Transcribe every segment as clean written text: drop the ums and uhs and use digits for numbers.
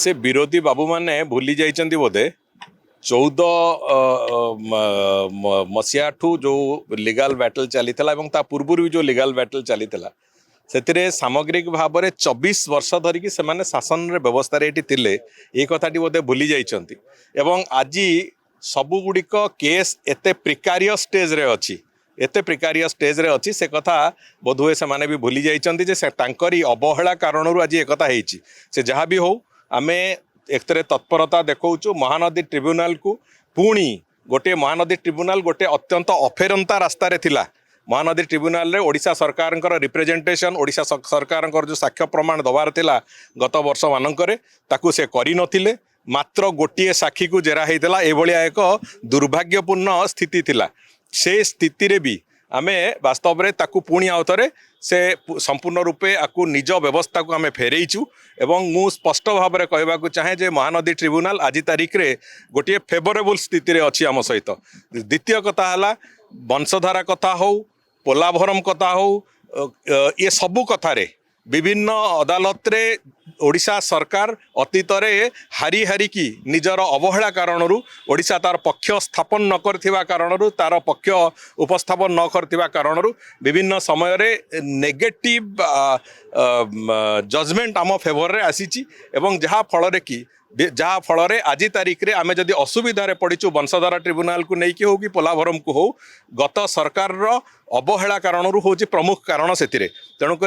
से विरोधी बाबू मैंने भूली जाइछन्ति बोधे 14 मसीहा ठू जो लीगल बैटल चली ता पूर्व भी जो लीगल बैटल चली से सामग्रिक भाव में 24 वर्ष धरिकी से शासन व्यवस्था ये कथाटी बोधे भूली जाइछन्ति एवं आज सबुगुड़िक केस एते प्रिकारियस स्टेज रे अच्छी एते प्रिकारियस स्टेज रे अच्छी से कथा बोधहुए से माने भी भूली जाइछन्ति जे से तांकरी अवहेला कारणरू आज एक कथा हेछि से जहाँ भी हो आमे एकतरे तत्परता देखौछु महानदी ट्रिब्यूनाल को पुणी गोटे महानदी ट्रिब्यूनाल गोटे अत्यंत अफेरंता रास्ता रे थिला महानदी ट्रिब्यूनाल रे ओडिशा सरकार रिप्रेजेंटेशन ओडिशा सरकार जो साक्ष्य प्रमाण दबार थिला गत वर्ष मानकरे ताकू से करि नथिले मात्र गोटे साक्षी को जेरा होता एभलिया एक दुर्भाग्यपूर्ण स्थिति थिला से स्थिति रे भी आमे वास्तव में ताकू पुणी आउथरे से संपूर्ण रूपे आकु निज व्यवस्था को आमे फेरईचु एवं मु स्पष्ट भाव में कहवाक चाहे जे महानदी ट्रिब्यूनाल आज तारीख रे गोटे फेवरेबल स्थिति रे अछि आम सहित। द्वितीय कथा हला वंशधारा कथा हो पोलाभरम कथा हो ये सबू कथा रे विभिन्न अदालत रे ओडिशा सरकार अतीत हारी हारी की निजर अवहेला कारणरू ओडिशा तार पक्ष स्थापन न करथिबा कारणरू तार पक्ष उपस्थापन न करथिबा कारणरू विभिन्न समय रे नेगेटिव जजमेंट आम फेवर रे आसीची एवं जहाँ फल रे कि जहाँ फल आज तारीख रे आमे जदि असुविधा पड़ीचु वंशधारा ट्रिब्यूनाल को लेकिन हो कि पोलाभरम को हो गत सरकार अवहेला कारणरू हूँ प्रमुख कारण से तेणुक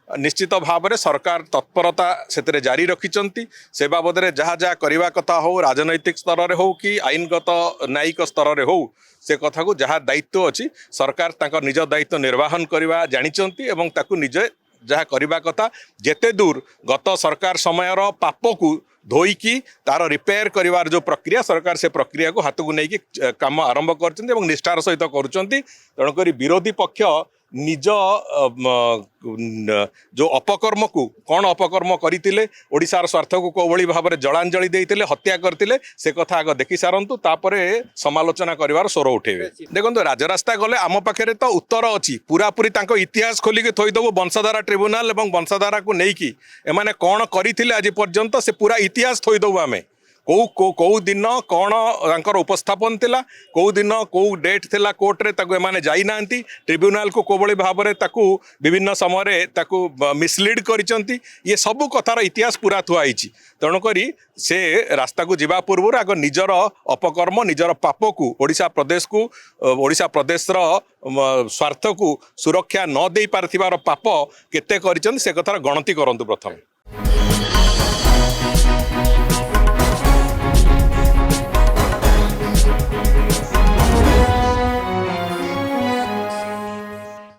निश्चित भाव में सरकार तत्परता से जारी रखिंट से बाबद में जहाँ जहाँ करवा कथा हो राजनैतिक स्तर में हो कि आईनगत न्यायिक स्तर में हो से कथा को जहाँ दायित्व अच्छी सरकार तांकर निज दायित्व निर्वाहन करवा जानिचंती एवं ताकू निजे जहाँ करवा कथा जेते दूर गत सरकार समयर पाप को धोईकी तार रिपेयर करिवार जो प्रक्रिया सरकार से प्रक्रिया को हाथ को लेकिन काम आरंभ कर निष्ठार सहित करुँच विरोधी पक्ष निज जो अपकर्म को कौन अपकर्म करते ओडिशार स्वार्थ को कोभली भाव में जलांजलि देते हत्या करते से कथा आग देखि सारंतु तापरे समालोचना करिवार स्वर उठेबे। देखो राजरास्ता गले आम पाखे तो उत्तर अच्छी पूरापूरी तांको इतिहास खोलिक थईदेबू वंशधारा ट्रिब्यूनाल एवं वंशधारा को लेकिन एमाने कौन करथिले आज पर्यंत से पूरा इतिहास थईदेबू आमे कौ दिन कौन तांकर उपस्थापन थिला कौ दिन कौ डेट थिला कोर्ट रे ताकू एमाने जाई नांती ट्रिब्यूनाल को कोभली भाव में ताकू विभिन्न समय ताकू मिसलीड करिसंती ये सबू कथार इतिहास पूरा थुआई तेणुक से रास्ता को जीवा पूर्व आग निजर अपकर्म निजर पाप को ओडिशा प्रदेश स्वार्थ को सुरक्षा न दे पारथिबार पाप केते करिसंती से कथार गणति करंतु प्रथम।